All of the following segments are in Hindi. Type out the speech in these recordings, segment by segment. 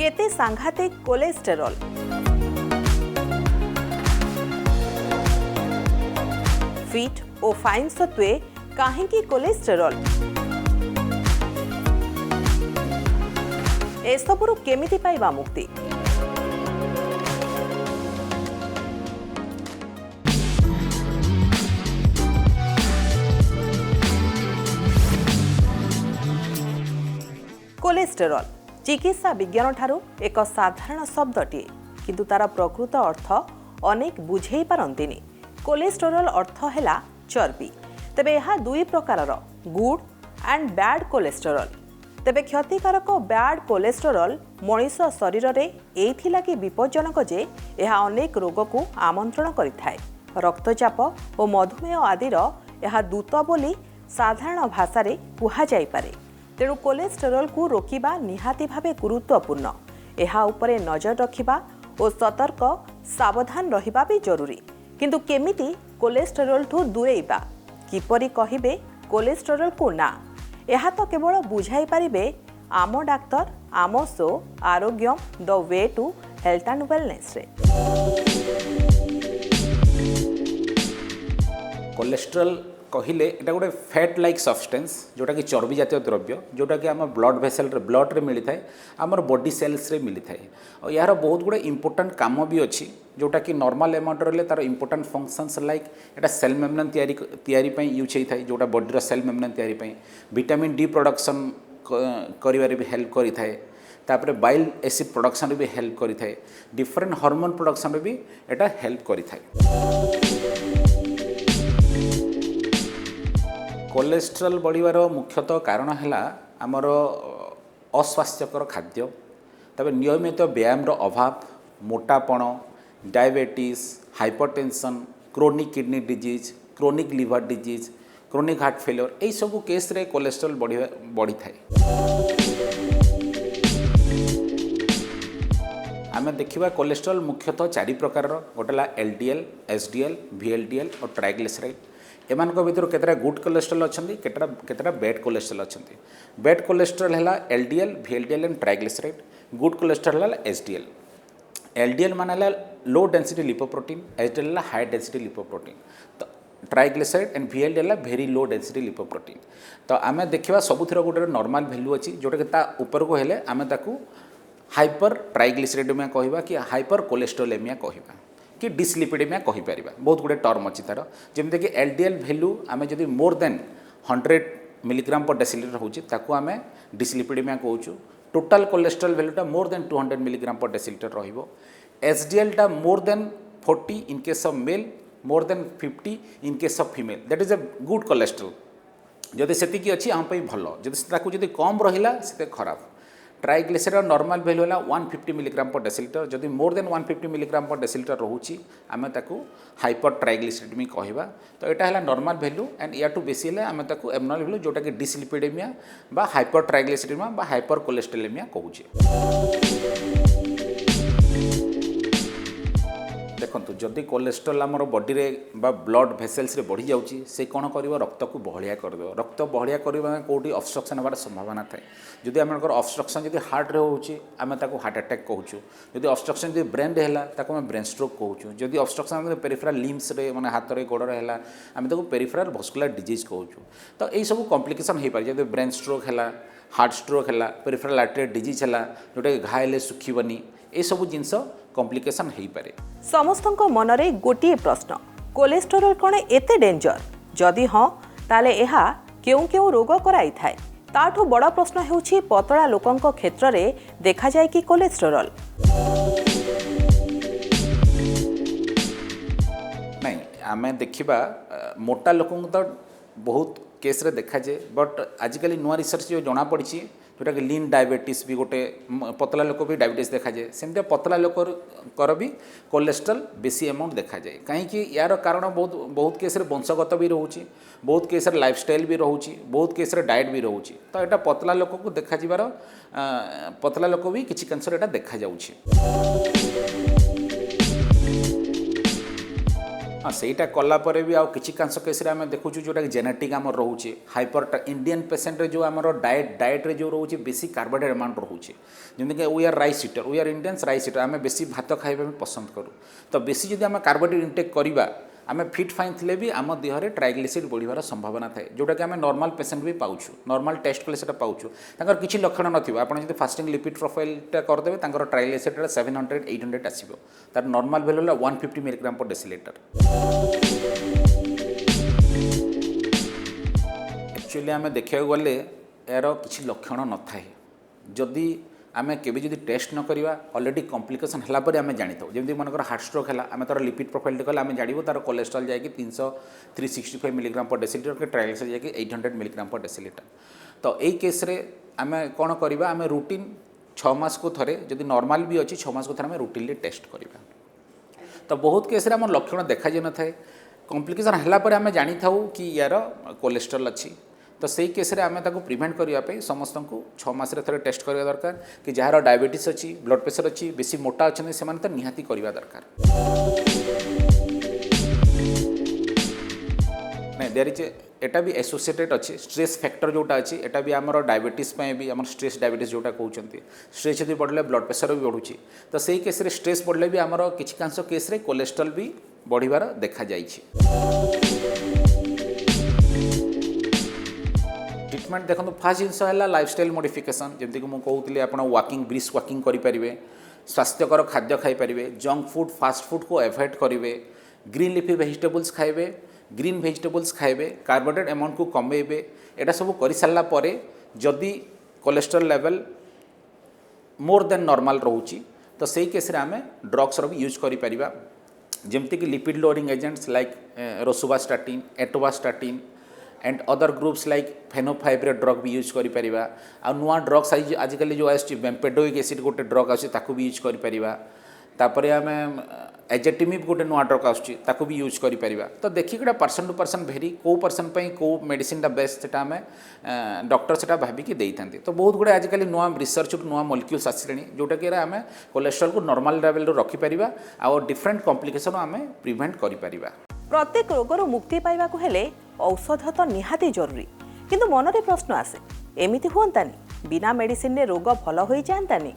केते सांघातिक कोलेस्टेरोल। फिट और फाइन सत्वे काहेकि कोलेस्टेरोल एसबुरु केमिति पाइबा मुक्ति। कोलेस्टेरोल चिकित्सा विज्ञान ठारू एक साधारण शब्दटीए, किंतु तार प्रकृत अर्थ अनेक बुझेई पारंतिनी। कोलेस्टेरोल अर्थ हैला चर्बी। तेबे यह दुई प्रकारर, गुड एंड बैड कोलेस्टेरोल। तेबे क्षतिकारक बैड कोलेस्टेरोल मनीष शरीर में एथि लगी विपज्जनक जे यह अनेक रोग को आमंत्रण करिथाय। रक्तचाप और मधुमेह आदिर यह दूत बोली साधारण भाषा रे कुहा जाई पारे। तेणु कोलेस्टेरोल को रोकिबा निहाती भावे गुरुत्वपूर्ण। एहा उपरे नजर रखिबा और सतर्क सावधान रहिबा भी जरूरी। किंतु केमिति कोलेस्टेरोल ठू दूरेइबा, किपरि कहिबे कोलेस्टेरोल को ना, यह तो केवल बुझाई पारिबे आम डाक्तर आम show Arogyam the way to health and wellness रे। कोलेस्ट्रॉल कहले एटा गोटे फैट लाइक सब्सटेंस, जोटा कि चर्बी जातीय द्रव्य, जोटा कि आम ब्लड भेसल ब्लड रे मिली थाए, आमर बॉडी सेल्स रे मिली थाए। और यार बहुत गुड़े इंपोर्टेंट काम भी अच्छी, जोटा कि नॉर्मल अमाउंट रे तार इंपोर्टेंट फंक्शंस लाइक एटा सेल मेम्ब्रेन तैयारी पई यूज होई थाए, जोटा बॉडी रो सेल मेम्ब्रेन तैयारी पई विटामिन डी प्रोडक्शन करिवारे भी हेल्प करि थाए। तापर बाइल एसिड प्रोडक्शन रे भी हेल्प करि थाए। डिफरेंट हार्मोन प्रोडक्शन रे भी एटा हेल्प करि थाए। कोलेस्ट्रॉल बढ़िवार मुख्यतः कारण है आमर अस्वास्थ्यकर खाद्य, तबे नियमित व्यायाम अभाव, मोटापण, diabetes, hypertension, chronic kidney disease, chronic liver disease, chronic heart failure, यही सब केस रे कोलेस्ट्रॉल बढ़ी थाए। आम देखा कोलेस्ट्रॉल मुख्यतः 4 प्रकार, गोटेला एलडीएल, एसडीएल, वीएलडीएल और ट्राइग्लिसराइड। एमान भितर केतरा गुड कोलेस्ट्रॉल अच्छी, केतरा बैड कोलेस्ट्रॉल अच्छी। बैड कोलेस्ट्रॉल है LDL, VLDL and triglyceride. Good cholesterol है एसडीएल। एलडीएल मान low density lipoprotein, SDL high density lipoprotein, तो triglyceride and VLDL very low density lipoprotein. तो आम देखा सबुथ गोटे नॉर्मल वैल्यू अच्छी, जोटा कि ऊपर को हेले आम ताकू हाइपर ट्राइग्लिसराइडेमिया कहवा कि हाइपर कोलेस्ट्रोलेमिया कहवा कि डिसलिपिडेमिया कहीपर। बहुत गुड़े टर्म अच्छी तार, जमीक कि एलडीएल वैल्यू आम जब मोर देन 100 मिलीग्राम पर डेसीलिटर होची आम डिसलिपिडेमिया कहूँ। टोटाल कोलेस्ट्रॉल वैल्यूटा more than 200 milligram per decilitre रहिबो। एसडीएलटा more than 40 in case of male, more than 50 in case of female, that is a good cholesterol. जदि सेतिकी अच्छी आम भल, जदि कम रहिला सेते खराब। ट्राइग्लिसराइड नॉर्मल वैल्यू है 150 मिलीग्राम पर डेसीलिटर। जदि मोर देन 150 मिलीग्राम पर डेसीलिटर रोची आम ताकू हाइपर ट्राइग्लिसराइडेमी कहवा। तो यहाँ है नॉर्मल वैल्यू एंड या टू बेसी है आम ताकू एबनॉर्मल वैल्यू, जोटा कि डिसलिपिडेमिया बा हाइपर ट्राइग्लिसराइडेमिया बा हाइपर कोलेस्ट्रोलेमिया कहूँ। देखो जदि कोलेस्ट्रॉल आमर बॉडी रे बा ब्लड भेसल्स रे बढ़ी जाउची, से कौन करिवो रक्त को बहलिया कर दो। रक्त बहलिया करबा कोठी ऑब्स्ट्रक्शन होबार संभावना थाए। जदि आमर ऑब्स्ट्रक्शन जदि हार्ट रे होउची आमे ताको हार्ट अटैक कहूँ। जदि ऑब्स्ट्रक्शन जदि ब्रेन रे हैला ताको आमे ब्रेन स्ट्रोक कहूँ। जदि ऑब्स्ट्रक्शन पेरिफेरल लिम्स रे माने हाथ रे गोड़ रे हैला आमे ताको पेरिफेरल भास्कुलर डिजीज कहूँ। तो यही सब कॉम्प्लिकेशन हो पारे। जदि ब्रेन स्ट्रोक हैला, हार्ट स्ट्रोक हैला, पेरिफेरल आर्टरी डिजीज हैला, जोटा कि घा हेले सुखीबनी, ये सब जिनस कॉम्प्लिकेशन हो पारे। समस्तंको मनरे गोटिए प्रश्न, कोलेस्टेरोल कौन एते डेंजर? जदि हाँ ताले एहा केउ केउ रोग कराई थाए? ताठू बड़ प्रश्न हेउछि पतला लोकंक क्षेत्र रे देखा जाय कि कोलेस्टेरोल नहीं आमे देखिबा मोटा लोकंक तो बहुत केस रे देखा जाए, बट आजिकल नुआ रिसर्च जो जना पड़ी जोटा कि लीन डायबिटीज भी गोटे पतला लोक भी डायबिटीज देखा जाए, सेमती पतला लोकर भी कोलेस्ट्रॉल बेसी अमाउंट देखा जाए। कहीं यार कारण बहुत केस रे वंशगत भी रोचे, बहुत केस रे लाइफस्टाइल भी रोचे, बहुत केस रे डाइट भी रोचे। तो यहाँ पतला लोक को देखा जीवार पतला लोक भी किसी कैंसर यहाँ देखा जाउछि। हाँ ସେଇଟା କଲା ପରେ ବି ଆଉ କିଛି କାଂଶ କେସ୍ରେ ଆମେ ଦେଖୁଛୁ ଯେଉଁଟାକି ଜେନେଟିକ୍ ଆମର ରହୁଛି ହାଇପର ଇଣ୍ଡିଆନ୍ ପେସେଣ୍ଟରେ ଯେଉଁ ଆମର ଡାଏଟ୍ରେ ଯେଉଁ ରହୁଛି ବେଶୀ କାର୍ବୋହାଇଡ୍ରେଟ୍ ଆମାଉଣ୍ଟ ରହୁଛି ଯେମିତିକି we are rice eater we are Indians rice eater ଆମେ ବେଶୀ ଭାତ ଖାଇବା ପାଇଁ ପସନ୍ଦ କରୁ ତ ବେଶୀ ଯଦି ଆମେ କାର୍ବୋହାଇଡ୍ରେଟ୍ ଇନଟେକ୍ କରିବା ଆମେ ଫିଟ୍ ଫାଇନ୍ ଥିଲେ ବି ଆମ ଦେହରେ ଟ୍ରାଇଗ୍ଲିସେରିଡ୍ ବଢ଼ିବାର ସମ୍ଭାବନା ଥାଏ ଯେଉଁଟାକି ଆମେ ନର୍ମାଲ ପେସେଣ୍ଟ ବି ପାଉଛୁ ନର୍ମାଲ ଟେଷ୍ଟ କଲେ ସେଇଟା ପାଉଛୁ ତାଙ୍କର କିଛି ଲକ୍ଷଣ ନଥିବ ଆପଣ ଯଦି ଫାଷ୍ଟିଂ ଲିପିଡ୍ ପ୍ରୋଫାଇଲ୍ଟା କରିଦେବେ ତାଙ୍କର ଟ୍ରାଇଗ୍ଲିସେରିଡ୍ 700-800 ଆସିବ ତାର ନର୍ମାଲ ଭ୍ୟାଲୁ ହେଲା 150 ମିଲିଗ୍ରାମ ପର୍ ଡେସିଲିଟର एक्चुअली आम देखा गले यार किसी लक्षण न थाए जदि आम के टेस्ट न करवा ऑलरेडी कॉम्प्लिकेशन है आम जानी था जमी मनकर हार्ट स्ट्रोक है आम तार लिपिड प्रोफाइल कले आम जानू तार कोलेस्ट्रॉल जाकि 365 मिलीग्राम पर डेसीलिटर के ट्राइग्लिसराइड जाकि 800 मिलीग्राम पर डेसीलिटर तो यही केस्रे आम कौन करवा आम रूटीन 6 मास को थे जदि नॉर्मल भी अच्छी 6 मास को थे आम रूटीनली टेस्ट करवा तो बहुत केस्रे आम लक्षण देखा जान था कॉम्प्लिकेशन है आम जानी था कि यार कोलेस्ट्रॉल अच्छी तो सही केस रे आम प्रिभेंट करने समस्त को 6 मास थे टेस्ट करवा दरकार कि जार डायबिटीज अच्छी ब्लड प्रेशर अच्छी बेसी मोटा अच्छे से तो निहाती करवा दरकार नहीं देर इज एटा भी एसोसिएटेड अच्छी स्ट्रेस फैक्टर जोटा अच्छी एटा भी आमर डायबिटीज भी आम स्ट्रेस डायबिटीज जोटा कहते स्ट्रेस यदि बढ़ले ब्लड प्रेशर भी बढ़ुची तो सही केस रे स्ट्रेस बढ़ले भी आमर किसी कांश केस रे कोलेस्ट्रॉल भी बढ़िबार देखा जाइछि ट्रिटमेंट देखो फास्ट जिनस है लाइफस्टाइल मॉडिफिकेशन जमी कि मुझे कहूली आप वॉकिंग ब्रिस्क वॉकिंग करेंगे स्वास्थ्यकर खाद्य खाईपारे जंक फूड फास्ट फूड को एवॉइड करेंगे ग्रीन लिफी वेजिटेबल्स खाइबे ग्रीन वेजिटेबल्स खाइबे कार्बोहाइड्रेट अमाउंट को कमेबे एटा सब कर सारा पर जदि cholesterol level more than normal रोची तो सही केस रे आमे ड्रग्स भी यूज करिपरिबा जेमती कि lipid lowering agents like rosuvastatin atorvastatin and other groups like fenofibrate drug भी यूज करिपरिबा आ नुआ ड्रग्स आजिकल जो आसी बेम्पेडोइक एसिड गोटे ड्रग आसी ताकू भी यूज करिपरिबा तापरे आमे एजेटिमिब गोटे नुआ ड्रग आसी ताकू भी यूज करिपरिबा तो देखि गोटे पर्सन टू पर्सन भेरी को पर्सन पई को मेडिसिन दा बेस्ट सेटा आमे डॉक्टर सेटा भाबी कि देइथांती तो बहुत गुडे आजिकल नुआ रिसर्च नुआ मॉलिक्यूल्स आसिलेनी जोटा कि आमे कोलेस्ट्रॉल को नॉर्मल लेवल रो रखि परिबा आ डिफरेंट कॉम्प्लिकेशन आमे प्रिवेंट करि परिबा प्रत्येक रोगर मुक्ति पाइबा को हेले औषध तो निहाती जरूरी किंतु मनरे प्रश्न आसे एमिति हुअंतानी बिना मेडिसिन रे रोग भल होई जानतानी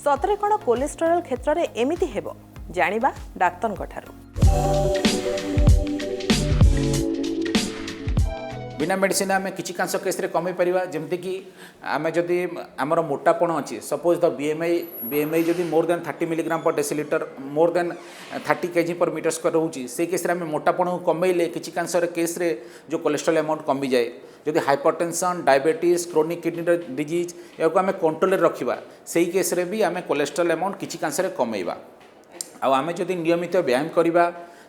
सतरे कोन कोलेस्ट्रॉल क्षेत्र रे एमिति हेबो जानिबा डाक्टर ठारू बिना मेडिसिन आम किसी कांश केस रे कमे परिबा जेमति कि आम जदि आमर मोटापण अच्छी सपोज द बीएमआई जदि more than 30 milligram per डेसीलिटर more than 30 kg पर मीटर स्क्वायर रोची से केस रे आम मोटापण को कमेले किसी कांश केस रे जो कोलेस्ट्रॉल अमाउंट कमी जाए जदि hypertension diabetes chronic kidney disease या आम कंट्रोल रखा से केस रे भी आम कोलेस्ट्रॉल अमाउंट किसी कांश कमेवा आम जदि नियमित व्यायाम करवा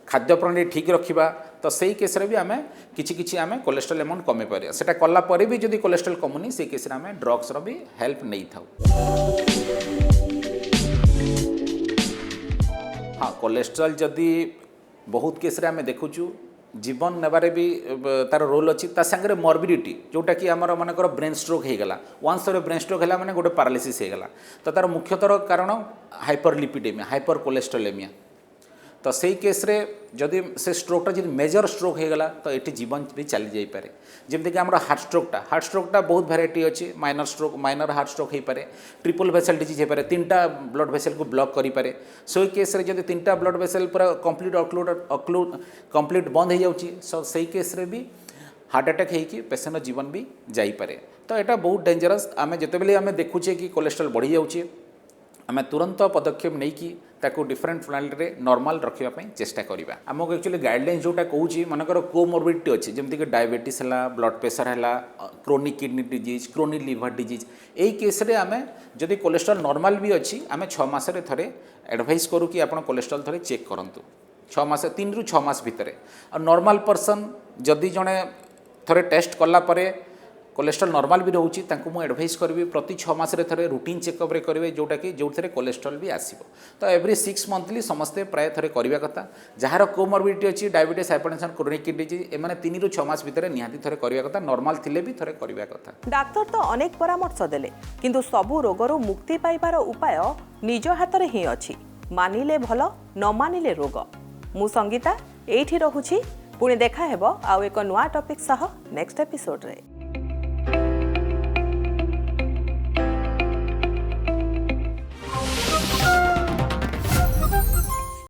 खाद्य प्रणाली ठीक रखा तो सही केस रे भी आम किछि आम कोलेस्ट्रॉल अमाउंट कमे पारिया सेटा कला परे भी जदि कोलेस्ट्रॉल कमुनी से केस रे आम ड्रग्स रो भी हेल्प नहीं थाउ हाँ कोलेस्ट्रॉल जदि बहुत केस रे आम देखुचु जीवन नेबारे भी तार रोल अच्छी ता संगे मॉर्बिडिटी जोटा कि आमर मानकर ब्रेन स्ट्रोक हो गला वन्स ब्रेन स्ट्रोक है माने गोटे पैरालिसिस हो गला तो तार मुख्यतर कारण हाइपरलिपिडेमिया हाइपर कोलेस्ट्रोलेमिया तो सही केस रे जदि से स्ट्रोकटा जब मेजर स्ट्रोक हो गला तो ये जीवन भी चली जाई पारे जमती कि आम हार्ट स्ट्रोकटा बहुत भेराइटी अच्छी माइनर हार्ट स्ट्रोक हो पारे ट्रिपल भेसल डिजीज हो पारे 3टा ब्लड भेसल को ब्लॉक करि पारे सो केस रे जदि 3टा ब्लड भेसल पूरा कंप्लीट बंद हो जाउची सो सही केस रे भी हार्ट अटैक होगी पेसेंट जीवन भी जाई पारे तो यहाँ बहुत डेंजरस आम जितेबाला आम देखुचे कि कोलेस्ट्रॉल बढ़ी जाउची आम तुरंत पदक्षेप नहीं कि ताको डिफरेंट प्रणाली रे नॉर्मल रखिबा चेष्टा करिबा आमको एक्चुअली गाइडलाइंस जोटा कहूँ मनकर कोमोर्बिडिटी अच्छी जमती कि डायबिटीज है ब्लड प्रेशर है chronic kidney disease chronic liver disease यही केस रे आम जदि कोलेस्ट्रॉल नॉर्मल भी अच्छी आम 6 मास थे एडवाइस करूँ कि आप कोलेस्ट्रॉल थे चेक करूँ 6 मास 3 ରୁ 6 मास भितर नॉर्मल पर्सन जदि जड़े थे टेस्ट कलापर कोलेस्ट्रॉल नॉर्मल भी रोचे मुझे एडवाइस करी प्रति 6 मास थे रूटीन चेकअप करेंगे जोटा कि जो थे कोलेस्ट्रॉल भी आसो तो एवरी 6 मंथली समस्ते प्राय थे करवा कथा जार कोमोर्बिडिटी अच्छी diabetes hypertension chronic kidney disease एमाने 3 ରୁ 6 मास भितर निहाती थे करवा कथा नॉर्मल थिले भी थे करवा कथा डाक्टर तो अनेक परामर्श देले किंतु सबु रोगरू मुक्ति पाइबार उपाय निज हाथ में ही अच्छी मानिले भल न मानिले रोग मु संगीता एठी रहुछि पुणी देखा हेबो आउ एक नुआ टॉपिक सह नेक्स्ट एपिसोड रे।